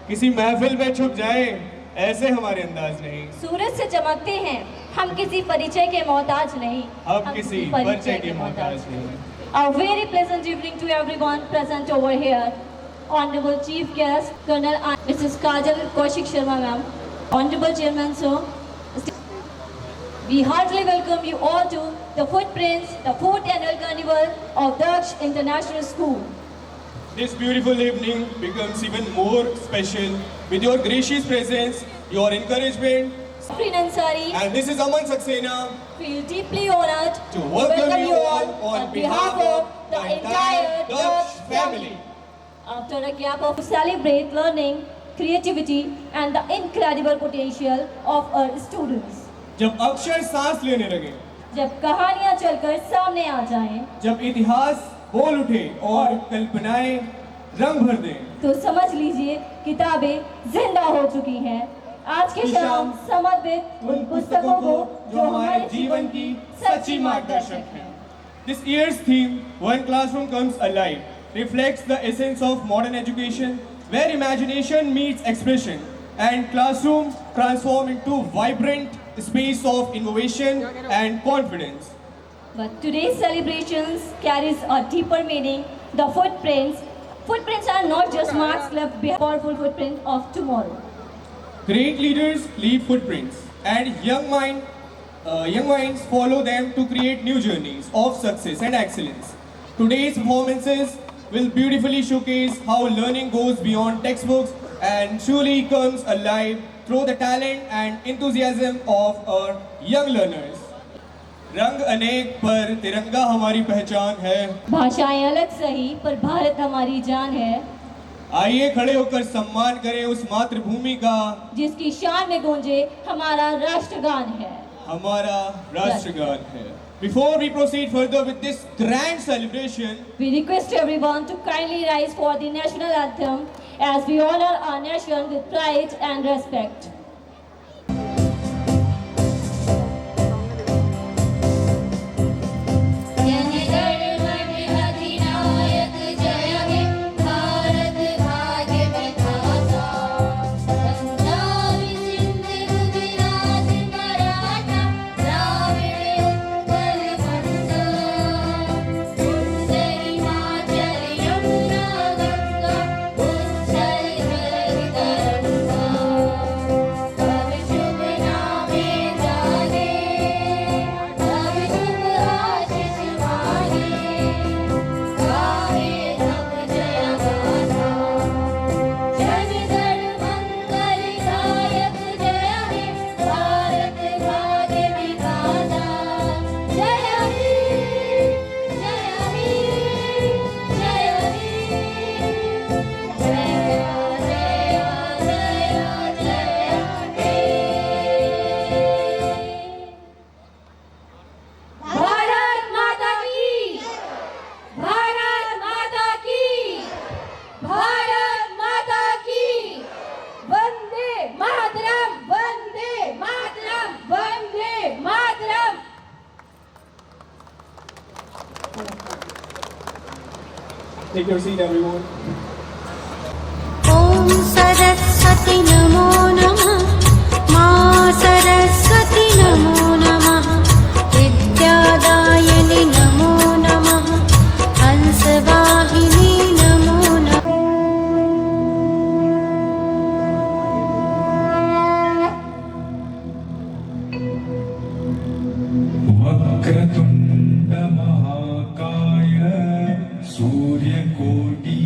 किसी महफिल में छुप जाए ऐसे हमारे अंदाज नहीं। सूरज से चमकते हैं हम किसी परिचय के मोहताज नहीं। हम किसी परिचय के मोहताज नहीं। A very pleasant evening to everyone present over here. Honorable Chief Guest, Colonel Mrs. Kajal Kaushik Sharma ma'am, Honorable Chairman sir, we heartily welcome you all to the Footprints, the 4th Annual Carnival of Daksh International School. This beautiful evening becomes even more special with your gracious presence, your encouragement. Afrin Ansari, And this is Aman Saxena. Feel deeply honored To welcome you all on behalf of the entire Daksh family. After a gap of celebrate learning, creativity and the incredible potential of our students. जब अक्षर सांस लेने लगे, जब कहानियां चलकर सामने आ जाएं, जब इतिहास बोल उठे और कल्पनाएं रंग भर दें, तो समझ लीजिए किताबें जिंदा हो चुकी हैं। आज के शाम समर्पित उन पुस्तकों को जो हमारे जीवन की सच्ची मार्गदर्शक हैं। This year's theme, One Classroom Comes Alive, reflects the essence of modern education, where imagination meets expression and classrooms transform into vibrant space of innovation and confidence. But today's celebrations carries a deeper meaning. The footprints are not just marks left behind, powerful footprint of tomorrow. Great leaders leave footprints, and young minds follow them to create new journeys of success and excellence. Today's performances will beautifully showcase how learning goes beyond textbooks and truly comes alive through the talent and enthusiasm of our young learners. रंग अनेक पर तिरंगा हमारी पहचान है। भाषाएं अलग सही पर भारत हमारी जान है। आइए खड़े होकर सम्मान करें उस मातृभूमि का जिसकी शान में गूंजे हमारा राष्ट्रगान है। हमारा राष्ट्रगान है। Before we proceed further with this grand celebration, we request everyone to kindly rise for the national anthem as we honor our nation with pride and respect. Take your seat, everyone. Om Saraswati Namo Namah Ma Saraswati Namo Namah Vidyadayani Namo Namah Hansavahini Namo Namah वक्रतुण्ड महाकाय सूर्यकोटि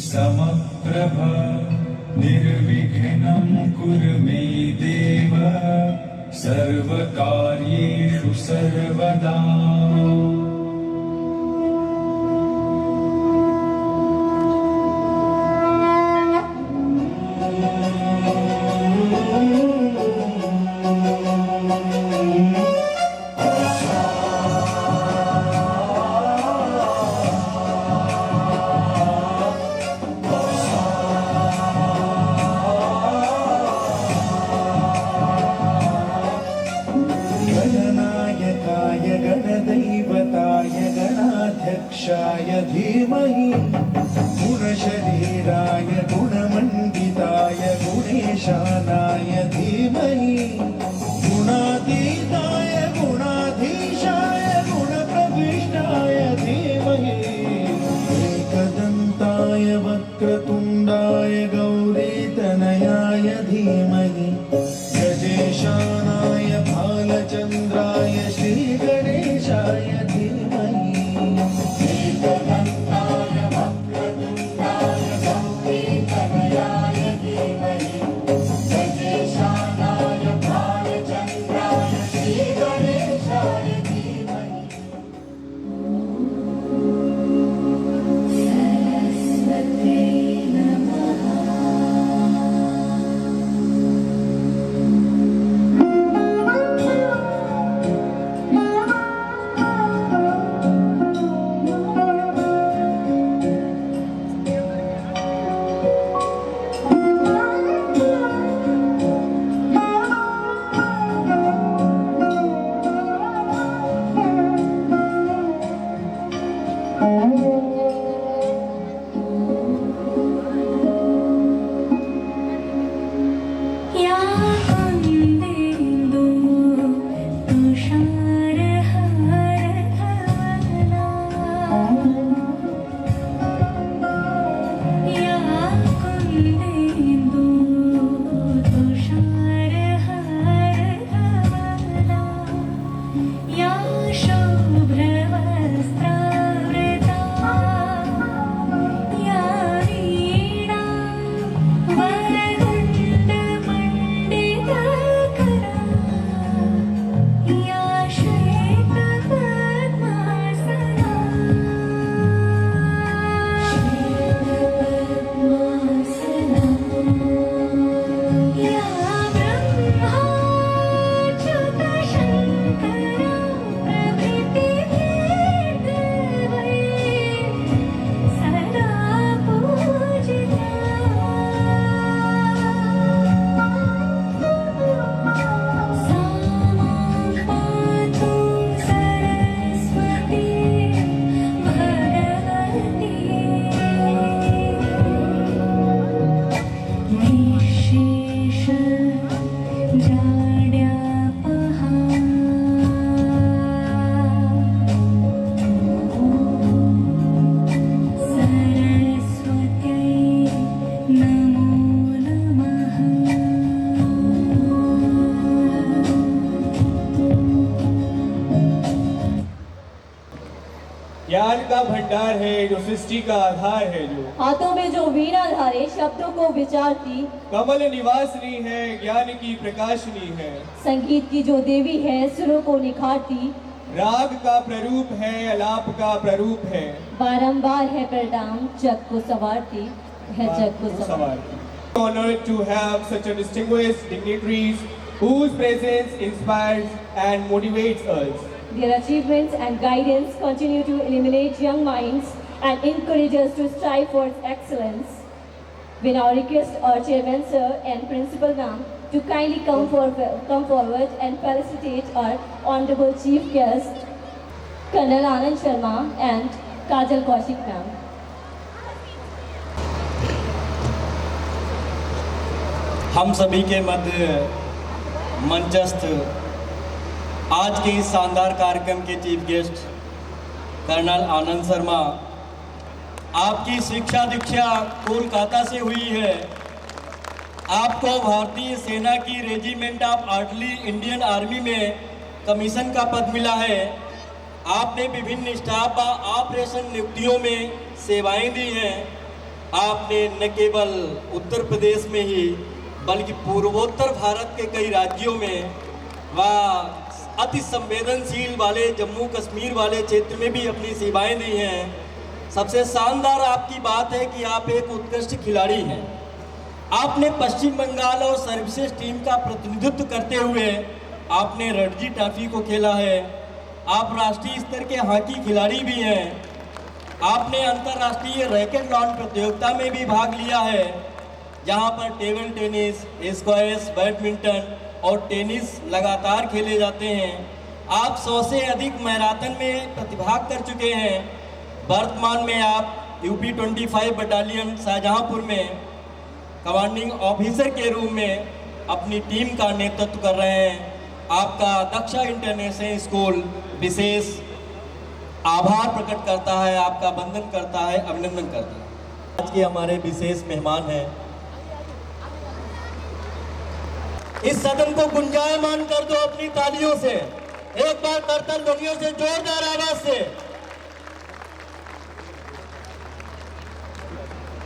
समप्रभ निर्विघ्नं कुरु मे देव सर्वकार्येषु सर्वदा। गणनायकाय गणदैवताय गणाध्यक्षाय धीमहि गुणशरीराय गुणमण्डिताय ईशानाय धीमहि गुणातीताय गुणाधीशाय गुणप्रविष्टाय धीमहि एकदन्ताय वक्रतुण्डाय गौरीतनयाय धीमहि गजेशानाय भालचन्द्राय श्रीगणेशाय धीमहि एकदन्ताय वक्रतुण्डाय गौरीतनयाय धीमहि गजेशानाय भालचन्द्राय श्रीगणेशाय धीमहि या कुन्देन्दु तुषारहारधवला या कुन्देन्दु तुषारहारधवला या शुभ्रवस्त्रावृता या वीणा वरदण्डमण्डितकरा या श्वेतपद्मासना या ब्रह्माच्युतशङ्करा प्रभृतिभिर्देवैः सदा पूजिता सा मां पातु सरस्वती भगवती निःशेष जाड्यापहा सरस्वत्यै नमो नमः ज्ञान का भंडार है जो सृष्टि का आधार है जो हाथों में जो वीणा धारे शब्दों को विचारती कमल निवासिनी है ज्ञान की प्रकाशिनी है संगीत की जो देवी है सुरों को निखारती राग का प्ररूप है अलाप का प्ररूप है बारंबार है प्रणाम जग को संवारती है जग को संवारती Honored to have such a distinguished dignitaries whose presence inspires and motivates us. Their achievements and guidance continue to illuminate young minds and encourage us to strive for excellence. We now request our chairman sir and principal ma'am to kindly come forward and felicitate our honorable chief guest Colonel Anand Sharma and Kajal Kaushik ma'am. हम सभी के मध्य मंचस्थ आज के इस शानदार कार्यक्रम के chief guest colonel Anand Sharma, आपकी शिक्षा दीक्षा कोलकाता से हुई है। आपको भारतीय सेना की regiment of artillery Indian army में कमीशन का पद मिला है। आपने विभिन्न स्टाफ व ऑपरेशन नियुक्तियों में सेवाएं दी हैं। आपने न केवल उत्तर प्रदेश में ही बल्कि पूर्वोत्तर भारत के कई राज्यों में व अति संवेदनशील वाले जम्मू कश्मीर वाले क्षेत्र में भी अपनी सेवाएं दी हैं। सबसे शानदार आपकी बात है कि आप एक उत्कृष्ट खिलाड़ी हैं। आपने पश्चिम बंगाल और सर्विसेज टीम का प्रतिनिधित्व करते हुए आपने रणजी ट्रॉफी को खेला है। आप राष्ट्रीय स्तर के हॉकी खिलाड़ी भी हैं। आपने अंतर्राष्ट्रीय रैकेट लॉन प्रतियोगिता में भी भाग लिया है, जहां पर टेबल टेनिस, स्क्वैश, बैडमिंटन और टेनिस लगातार खेले जाते हैं। आप 100 से अधिक मैराथन में प्रतिभाग कर चुके हैं। वर्तमान में आप यूपी 25 बटालियन शाहजहांपुर में कमांडिंग ऑफिसर के रूप में अपनी टीम का नेतृत्व कर रहे हैं। आपका दक्षा इंटरनेशनल स्कूल विशेष आभार प्रकट करता है, आपका वंदन करता है, अभिनंदन करता है। आज के हमारे विशेष मेहमान हैं। इस सदन को गुंजायमान कर दो अपनी तालियों से, एक बार करतल ध्वनियों से, जोरदार आवाज से।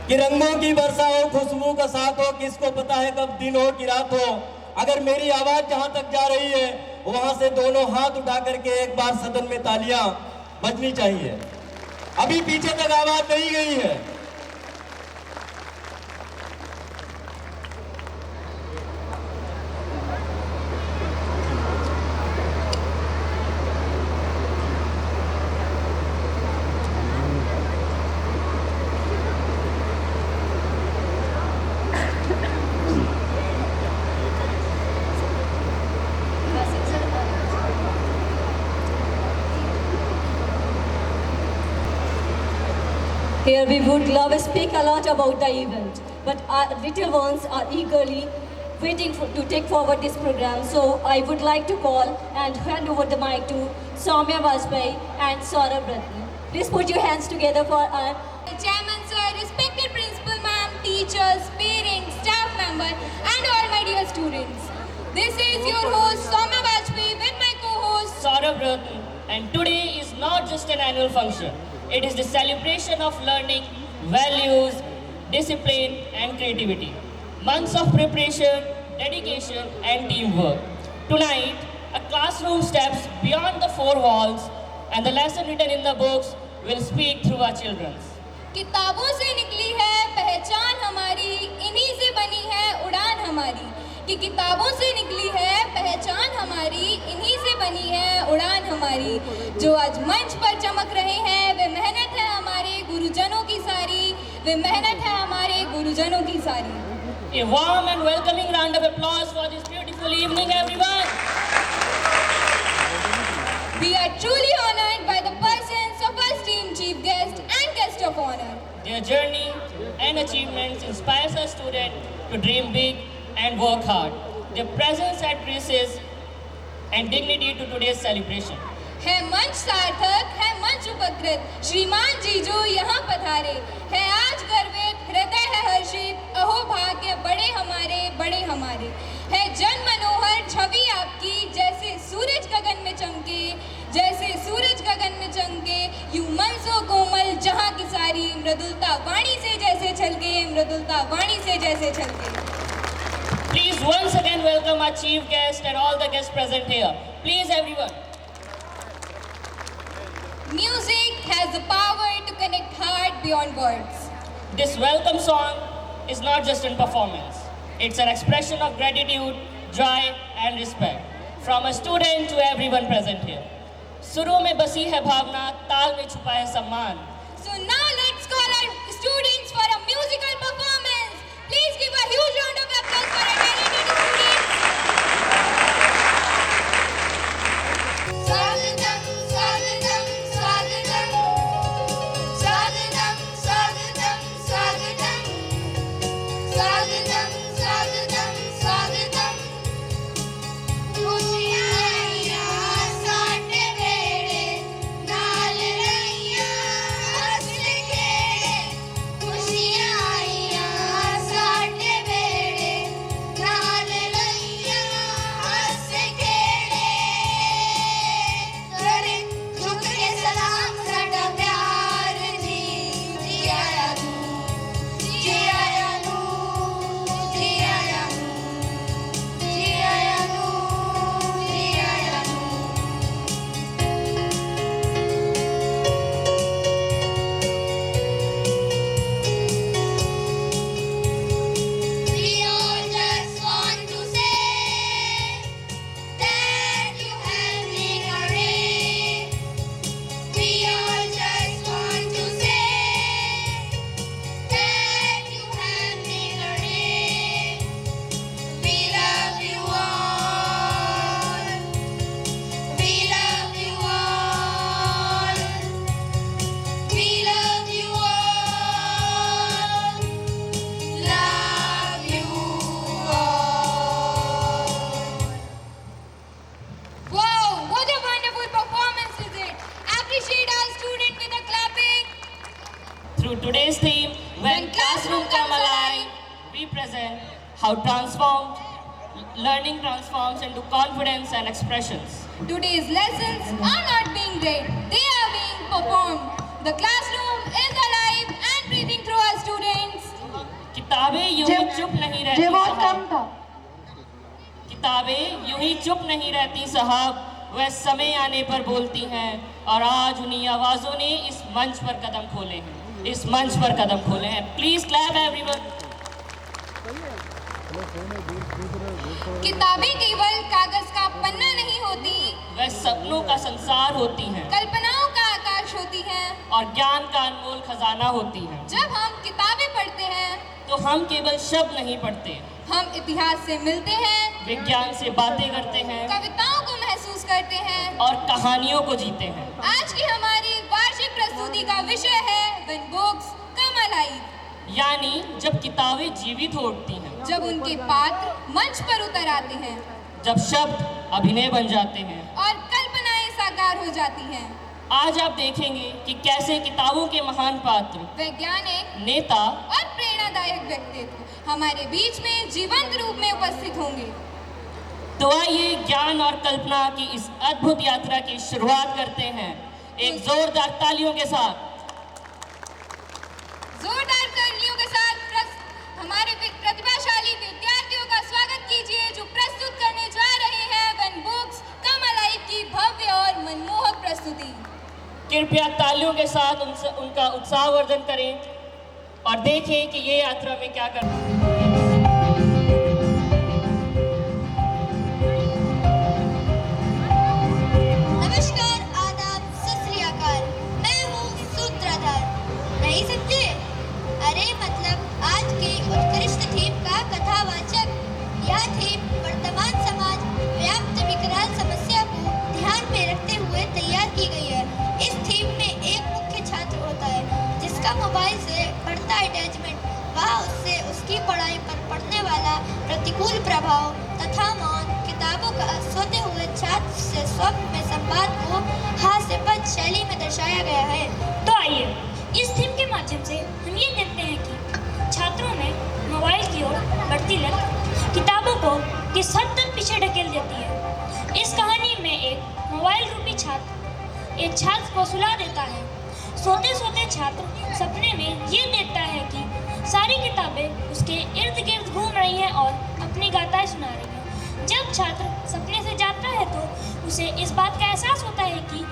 कि रंगों की वर्षा हो, खुशबू का साथ हो, किसको पता है कब दिन हो कि रात हो। अगर मेरी आवाज जहां तक जा रही है वहां से दोनों हाथ उठा करके एक बार सदन में तालियां बजनी चाहिए। अभी पीछे तक आवाज नहीं गई है। Here we would love to speak a lot about the event, but our little ones are eagerly waiting to take forward this program. So I would like to call and hand over the mic to Soumya Vajpayee and Saurabh Ratne. Please put your hands together for our Chairman sir, respected principal ma'am, teachers, parents, staff members, and all my dear students. This is your host Soumya Vajpayee with my co-host Saurabh Ratne, and today is not just an annual function. It is the celebration of learning, values, discipline and creativity. Months of preparation, dedication and teamwork. Tonight, a classroom steps beyond the four walls and the lesson written in the books will speak through our children. किताबों से निकली है पहचान हमारी, इन्हीं से बनी है उड़ान हमारी। कि किताबों से निकली है पहचान हमारी, इन्हीं से बनी है उड़ान हमारी। जो आज मंच पर चमक रहे हैं वे मेहनत है हमारे गुरुजनों की सारी, वे मेहनत है हमारे गुरुजनों की सारी। A warm and welcoming round of applause for this beautiful evening, everyone. We are truly honored by the presence of our esteemed chief guest and guest of honor. Their journey and achievements inspires our students to dream big and work hard. Their presence addresses and dignity to today's celebration. है मंच सार्थक, है मंच उपकृत, श्रीमान जी जो यहाँ पधारे। है आज गर्वित, हृदय है हर्षित, अहो भाग्य बड़े हमारे। है जन मनोहर छवि आपकी, जैसे सूरज गगन में चमके, जैसे सूरज गगन में चमके। यूं मन सो कोमल जहाँ की सारी, मृदुलता वाणी से जैसे छलके, मृदुलता वाणी से जैसे छलके। Please once again welcome our chief guest and all the guests present here. Please everyone. Music has the power to connect heart beyond words. This welcome song is not just in performance. It's an expression of gratitude, joy and respect from a student to everyone present here. सुरों में बसी है भावना, ताल में छुपा है सम्मान. So now let's call our students for a musical performance. Please give a huge round of applause for our talented students. Swagadam, swagadam, swagadam. Swagadam, swagadam, swagadam. Swagadam, swagadam, swagadam. खुशियाँ साथ मेरे नाल रहियाँ हंसले how learning transforms into confidence and expressions. Today's lessons are not being read, they are being performed. The classroom is alive and breathing through our students. किताबें यूं ही चुप नहीं रहती साहब, किताबें यूं ही चुप नहीं रहती साहब, वह समय आने पर बोलती हैं। और आज उन्हीं आवाज़ों ने इस मंच पर कदम खोले हैं, इस मंच पर कदम खोले हैं। Please clap everyone. किताबें केवल कागज का पन्ना नहीं होती, वह सपनों का संसार होती हैं, कल्पनाओं का आकाश होती हैं। और ज्ञान का अनमोल खजाना होती हैं। जब हम किताबें पढ़ते हैं तो हम केवल शब्द नहीं पढ़ते, हम इतिहास से मिलते हैं, विज्ञान से बातें करते हैं, कविताओं को महसूस करते हैं और कहानियों को जीते हैं। आज की हमारी वार्षिक प्रस्तुति का विषय है When Books Come Alive, यानी जब किताबें जीवित हो उठती हैं, जब उनके पात्र मंच पर उतर आते हैं जब शब्द अभिनय बन जाते हैं और कल्पनाएं साकार हो जाती हैं। आज आप देखेंगे कि कैसे किताबों के महान पात्र, वैज्ञानिक, नेता और प्रेरणादायक व्यक्तित्व हमारे बीच में जीवंत रूप में उपस्थित होंगे। तो आइए ज्ञान और कल्पना की इस अद्भुत यात्रा की शुरुआत करते हैं एक जोरदार तालियों के साथ। जोरदार तालियों के साथ हमारे प्रतिभाशाली विद्यार्थियों का स्वागत कीजिए जो प्रस्तुत करने जा रहे हैं When Books Come Alive की भव्य और मनमोहक प्रस्तुति। कृपया तालियों के साथ उनका उत्साहवर्धन करें और देखें कि ये यात्रा में क्या करना है। नमस्कार, आदाब, सत श्री अकाल। मैं हूँ सूत्रधार। नहीं समझे? अरे मतलब आज के उत्कृष्ट थीम का कथावाचक। यह थीम वर्तमान समाज व्याप्त विकराल समस्या को ध्यान में रखते हुए तैयार की गई है। इस थीम में एक मुख्य छात्र होता है जिसका मोबाइल से बढ़ता अटैचमेंट, वह उससे उसकी पढ़ाई पर पड़ने वाला प्रतिकूल प्रभाव तथा मौन, किताबों का सोते हुए छात्र से स्वप्न में संवाद को हास्यपद शैली में दर्शाया गया है। तो आइए इस थीम के माध्यम से हम ये देखते हैं कि छात्रों में मोबाइल की ओर बढ़ती लत किताबों को किस हद तक पीछे ढकेल देती है। इस कहानी में एक मोबाइल रूपी छात्र एक छात्र को सुला देता है। सोते सोते छात्र सपने में ये देखता है कि सारी किताबें उसके इर्द गिर्द घूम रही हैं और अपनी गाथाएं सुना रही हैं। जब छात्र सपने से जागता है तो उसे इस बात का एहसास होता है कि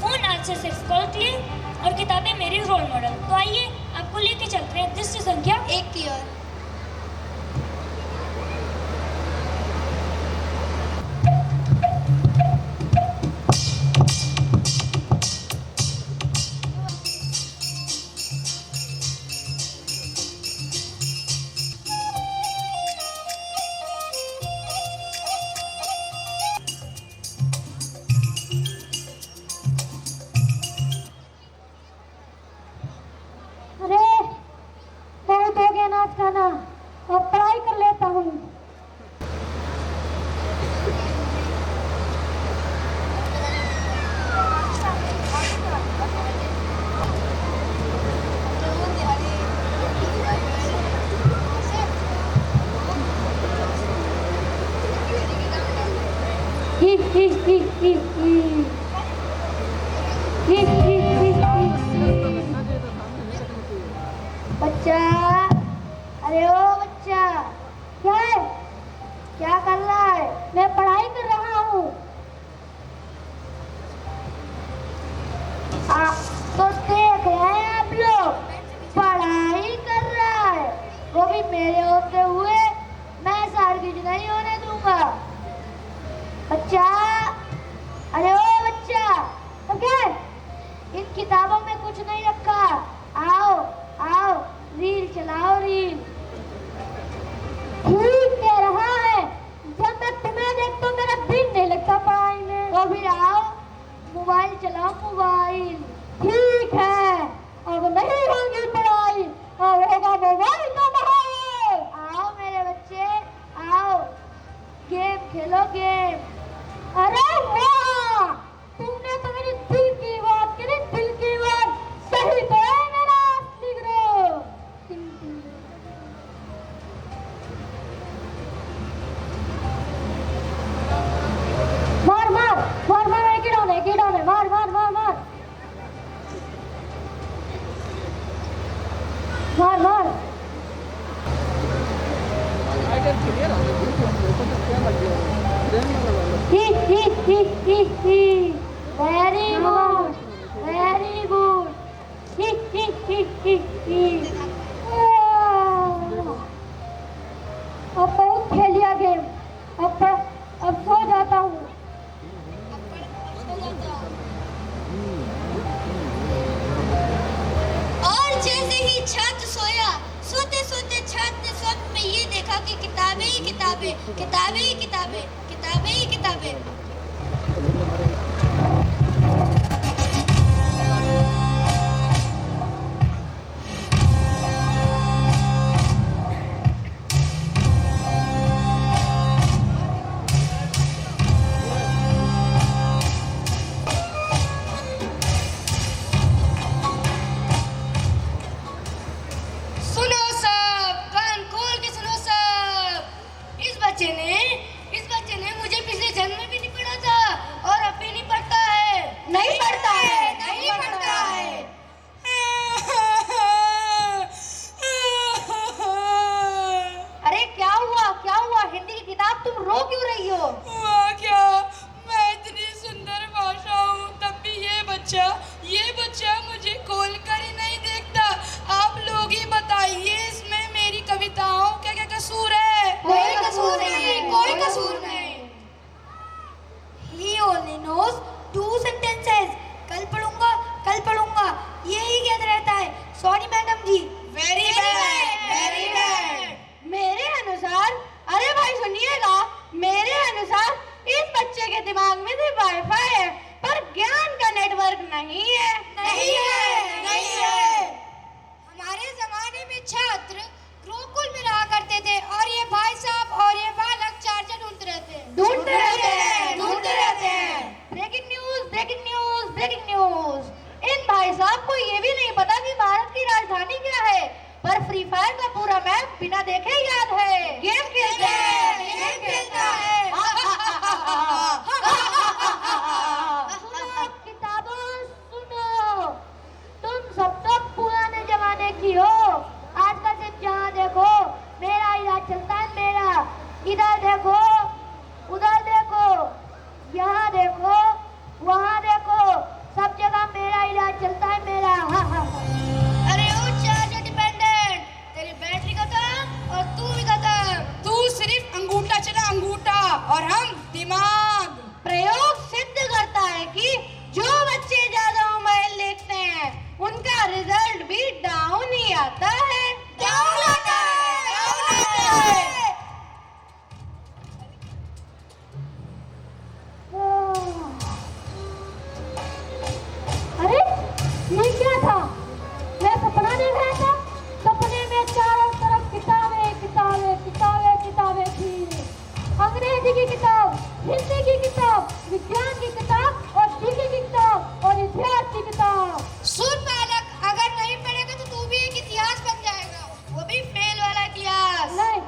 फोन आज से सिर्फ कॉल के लिए और किताबें मेरी रोल मॉडल। तो आइए आपको लेके चलते हैं दृश्य संख्या 1 की ओर। खाना और पढ़ाई कर लेता हूँ। बच्चा, अरे ओ बच्चा, क्या है? क्या कर रहा है? मैं पढ़ाई कर रहा हूँ। तो देख रहे हैं आप लोग, पढ़ाई कर रहा है, वो भी मेरे होते हुए। मैं सार्गिज नहीं होने दूंगा। बच्चा, अरे ओ बच्चा, ओके, इन किताबों में कुछ नहीं रखा। आओ आओ, रील चलाओ, रील। ठीक कह रहा है, जब मैं तुम्हें देखता हूँ मेरा दिल नहीं लगता पढ़ाई में। तो फिर आओ, मोबाइल चलाओ, मोबाइल। ठीक है, अब नहीं होगी पढ़ाई, अब होगा मोबाइल का माहौल। आओ मेरे बच्चे, आओ, गेम खेलो, गेम। अरे वाह, तुमने तो मेरी दिल की बात करी, दिल की बात। सही तो है मेरा असली grow. Very good. Very good. अब बहुत खेल लिया गेम, अब सो जाता हूँ। और जैसे ही छात्र सोया, सोते सोते छात्र ने स्वप्न में ये देखा कि किताबें ही किताबें, किताबें ही किताबें, किताबें ही किताबें। सुनो सब, कान खोल के सुनो सब। इस बच्चे ने मुझे पिछले जन्म में भी नहीं पढ़ा था और अब भी नहीं पढ़ता है। नहीं पढ़ता है, नहीं पढ़ता है। अरे क्या हुआ, क्या हुआ? हिंदी की किताब तुम रो क्यों रही हो? हुआ क्या, मैं इतनी सुंदर भाषा हूँ तब भी ये बच्चा मुझे खोल कर ही नहीं देखता। आप लोग ही बताइए इसमें मेरी कविताओं का क्या कसूर है? कोई कसूर नहीं, कोई कसूर नहीं। He only knows 2 sentences. कल पढ़ूंगा, यही याद रहता है। Sorry madam ji. Very bad, very bad. मेरे अनुसार, अरे भाई सुनिएगा, मेरे अनुसार इस बच्चे के दिमाग में सिर्फ वाईफाई है पर ज्ञान का नेटवर्क नहीं है। नहीं है, नहीं है। हमारे जमाने में छात्र गुरुकुल में रहा करते थे और ये भाई साहब और ये बालक चार्जर ढूंढते रहते हैं। Breaking news, breaking news, breaking news. इन भाई साहब को ये भी नहीं पता कि भारत की राजधानी क्या है, पर फ्री फायर का पूरा मैप बिना देखे याद है। गेम खेलता है। सुनो किताबों, सुनो, तुम सब तो पुराने जमाने की हो। आजकल सिर्फ जहाँ देखो मेरा इलाज चलता है, मेरा। इधर देखो, उधर देखो, यहाँ देखो, वहाँ देखो, सब जगह मेरा इलाज चलता है, मेरा। अरे ओ चार्जर डिपेंडेंट, तेरी बैटरी खत्म और तू भी खत्म। तू सिर्फ अंगूठा चला, अंगूठा, और हम दिमाग। प्रयोग सिद्ध करता है कि जो बच्चे ज्यादा मोबाइल देखते हैं उनका रिजल्ट भी डाउन ही आता है। डाउन आता है, डाउन आता है। अरे ये क्या था? मैं सपना देख रहा था। सपने में चारों तरफ किताबें किताबें किताबें किताबें थी। अंग्रेजी की किताब, हिंदी की किताब, विज्ञान की किताब और जीके की किताब और इतिहास की किताब। सुन बालक, अगर नहीं पढ़ेगा तो तू भी एक इतिहास बन जाएगा, वो भी फेल वाला इतिहास। नहीं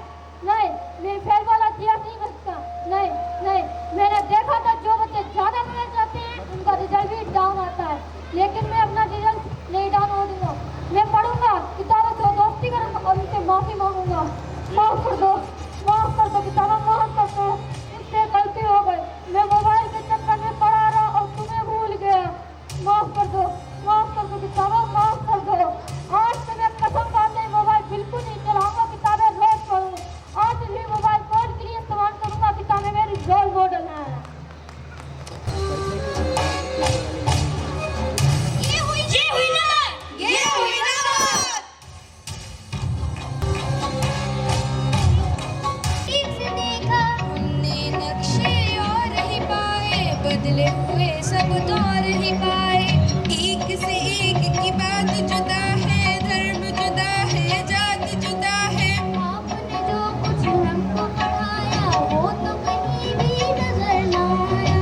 नहीं, मैं फेल वाला इतिहास नहीं कर सकता। नहीं नहीं, मैंने देखा था जो बच्चे ज्यादा मेहनत करते हैं उनका रिजल्ट भी डाउन आता है, लेकिन मैं अपना रिजल्ट नहीं डाउन होने दूंगा। मैं पढ़ूंगा, किताबों से दोस्ती करूंगा और उनसे माफी मांगूंगा। माफ कर दो किताबों, माफ कर दो, इससे गलती हो गई। मैं मोबाइल के चक्कर में पढ़ा रहा और तुम्हें भूल गया। माफ कर दो किताबों, माफ कर दो। आज से मैं कसम खाते ही मोबाइल बिल्कुल नहीं चलाऊंगा, किताबें रोज पढ़ूंगा। आज भी मोबाइल फोन के लिए इस्तेमाल करूंगा, किताबें मेरी रोल मॉडल है। ये हुई ना बात। ठीक से देखा हमने नक्शे और ही पाए, बदले हुए सब दौर ही पाए। एक से एक की बात जुदा है, धर्म जुदा है, जात जुदा है। आपने जो कुछ हमको पढ़ाया वो तो कहीं भी नजर ना आया।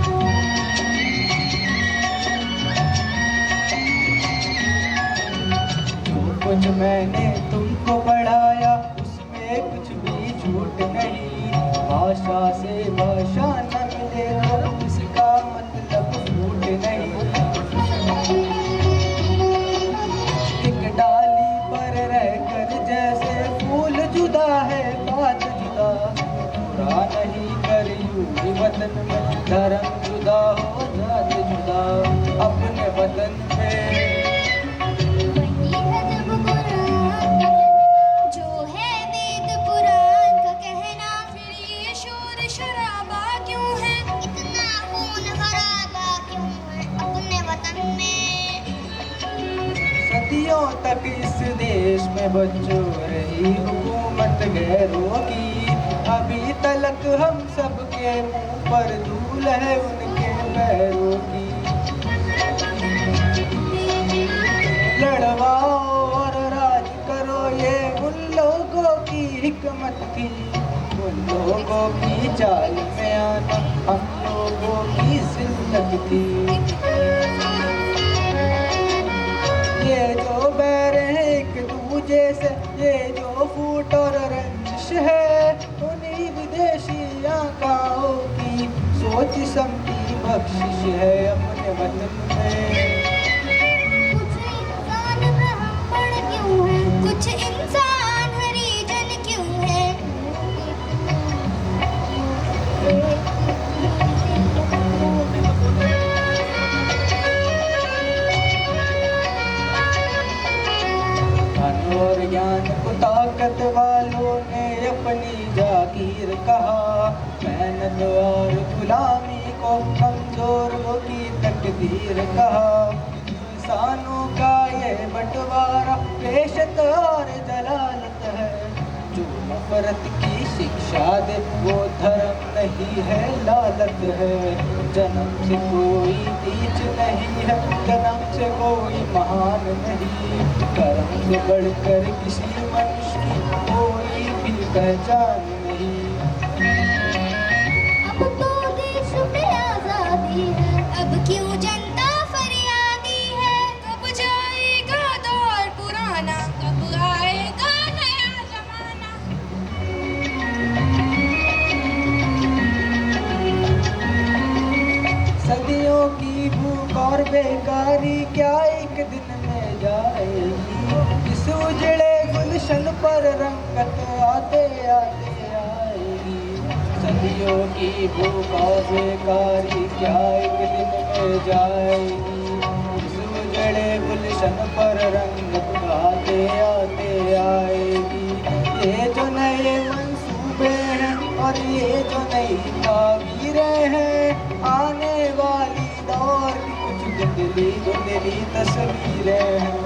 जो कुछ मैंने तुमको पढ़ाया उसमें कुछ भी झूठ नहीं। भाषा से भाषा न मिले तो इसका मतलब झूठ नहीं। एक डाली पर रहकर जैसे फूल जुदा है, बात जुदा। बुरा नहीं करी वतन में धर्म जुदा सदियों तक इस देश में बच्चों रही हुकूमत गैरों की। अभी तलक हम सबके मुंह पर धूल है उनके पैरों की। लड़वाओ और राज करो ये उन लोगों की हिकमत थी। उन लोगों की चाल में आना हम लोगों की जिल्लत थी। ये जो बैर है एक दूजे से, ये जो फूट और रंजिश है, उन्हीं विदेशी आकाओं की सोच समझी बख्शिश है अपने वतन में। कुछ इंसान हरिजन क्यों है? धन और ज्ञान को ताकत वालों ने अपनी जागीर कहा। मेहनत और गुलामी को कमजोरों की तकदीर कहा। इंसानों का ये बंटवारा रेशत और जलालत है। जो नफरत की शिक्षा दे वो धर्म नहीं है, लालत है। जन्म से कोई नीच नहीं है, जन्म से कोई महान नहीं। कर्म से बढ़कर किसी मनुष्य की कोई भी पहचान नहीं। अब तो देश में आजादी है, अब क्यों जनता फरियादी है? कब जाएगा दौर पुराना, कब आएगा नया जमाना? सदियों की भूख और बेकारी क्या एक दिन में जाएगी? इस उजड़े गुलशन पर रंगत आते आते आएगी। सदियों की भूख और बेकारी क्या एक दिन में जाएगी? इस उजड़े गुलशन पर रंगत आते आते आएगी। ये जो नए मंसूबे हैं और ये जो नई ताबीरें हैं, आने वाली दौर की कुछ धुंधली धुंधली तस्वीरें हैं।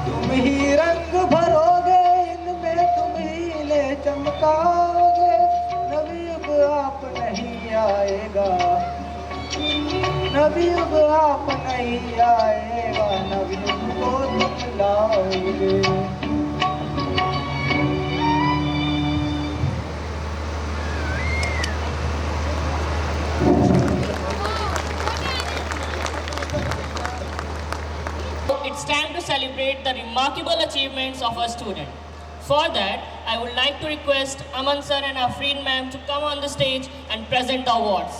तुम ही रंग भरोगे इनमें, तुम ही ले चमकाओगे। नवयुग आप नहीं आएगा, नवयुग आप नहीं आएगा, नवयुग को तुम लाओगे। It's time to celebrate the remarkable achievements of our student. For that, I would like to request Aman sir and Afreen ma'am to come on the stage and present the awards.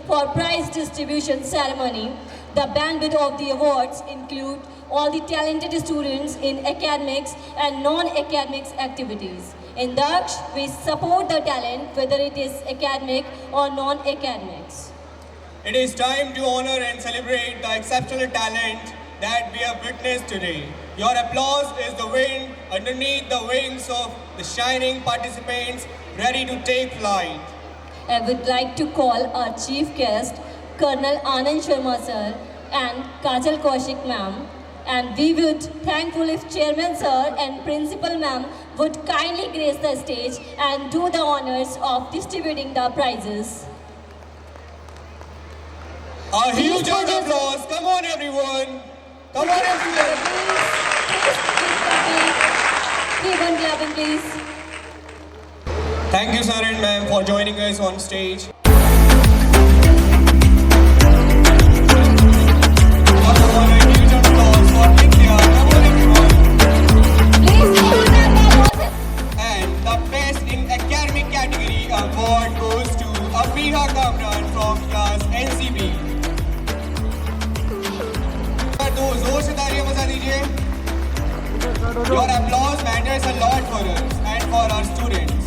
For prize distribution ceremony, the banquet of the awards include all the talented students in academics and non-academics activities. In Daksh, we support the talent whether it is academic or non-academics. It is time to honor and celebrate the exceptional talent that we have witnessed today. Your applause is the wind underneath the wings of the shining participants ready to take flight. I would like to call our chief guest, Colonel Anand Sharma sir and Kajal Kaushik ma'am, and we would thankful if Chairman sir and Principal ma'am would kindly grace the stage and do the honors of distributing the prizes. A huge round of applause. Come on, everyone. Come on, everyone. Keep on clapping, please. Thank you, sir and ma'am, for joining us on stage. Also, a huge applause for India. Come on, everyone. Please keep on clapping. And the best in academic category award goes to Afiha Kamran from class NCB. तो जोर से तालियां बजा दीजिए. Your applause matters a lot for us and for our students.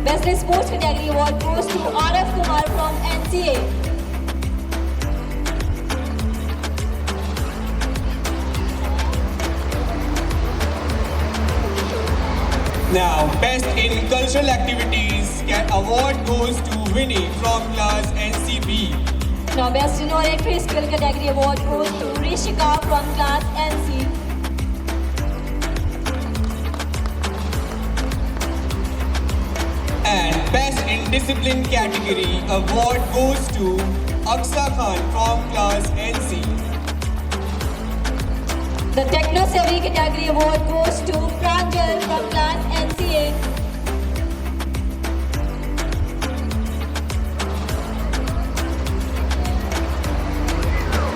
Best in Sports category award goes to RF Kumar from NCA. Now, best in cultural activities award goes to Winnie from class NCB. Now Best Innovative Skill Category Award goes to Rishika from class NC. And Best in Discipline category award goes to Aksa Khan from class NC. The Techno Savvy Category Award goes to Pranjal from class NCA.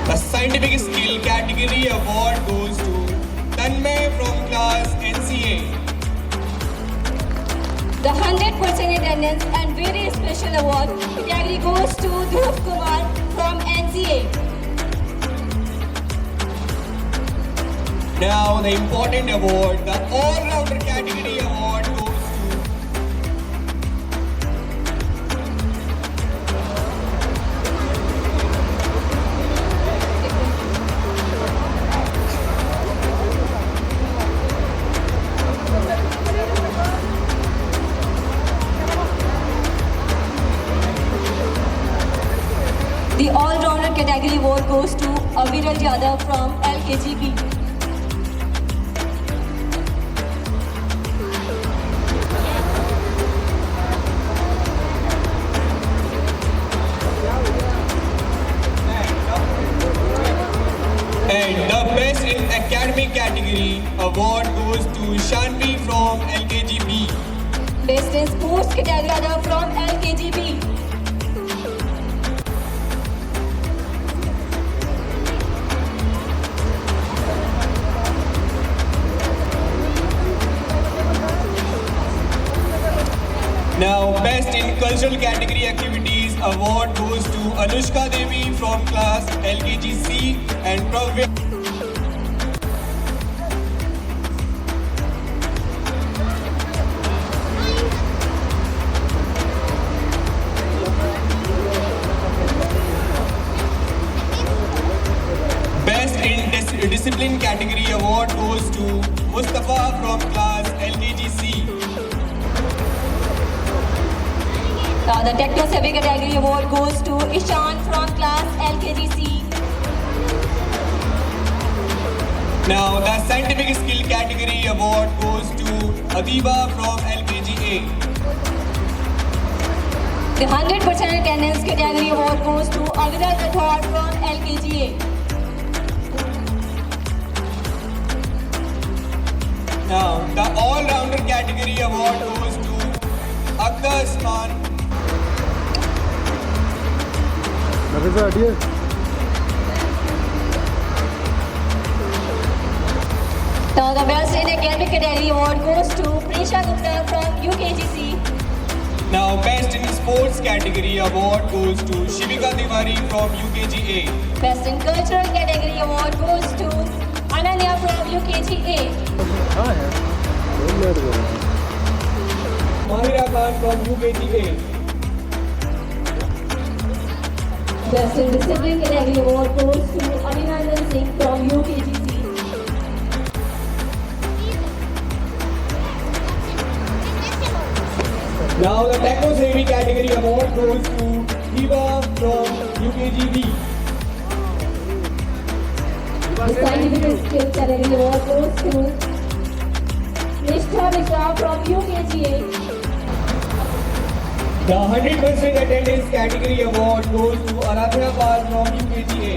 The Scientific Skill category award goes to Tanmay from class NCA. The 100% attendance and very special award category goes to Dhruv Kumar from NCA. Now the important award, the All-Rounder category award goes to The All-Rounder category award goes to Aviral Yadav from LKGB. And the Best in Academic category award goes to Shanvi from LKGB. Best in Sports category award from LKGB. Now Best in Cultural category activities award goes to Anushka Devi from class LKGC and Pravya. Best in Discipline category award goes to Mustafa from class LKGC. The Techno Savvy category award goes to Ishan from class LKGC. Now the Scientific Skill category award goes to Adiba from LKGA. The 100% attendance category award goes to Aviral Rathod from LKGA. Now the All-Rounder category award goes to Akas Khan. Now the Best in Academic category award goes to Prisha Gupta from UKGC. Now Best in Sports category award goes to Shivika Tiwari from UKGA. Best in Cultural category award goes to Ananya from UKGA. Mahira Khan from UKGA. Best in Discipline category award goes to Abhinandan Singh from UKGC. Now the Techno Savvy category award goes to Hiba from UKGB. The Scientific Skill category award goes to Nishtha Mishra from UKGA. The 100% attendance category award goes to Aradhya Pal from UKGA.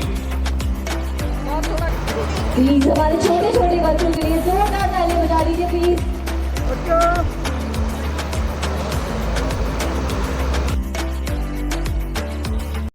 Please हमारे छोटे छोटे बच्चों के लिए जोरदार ताली बजा दीजिए प्लीज।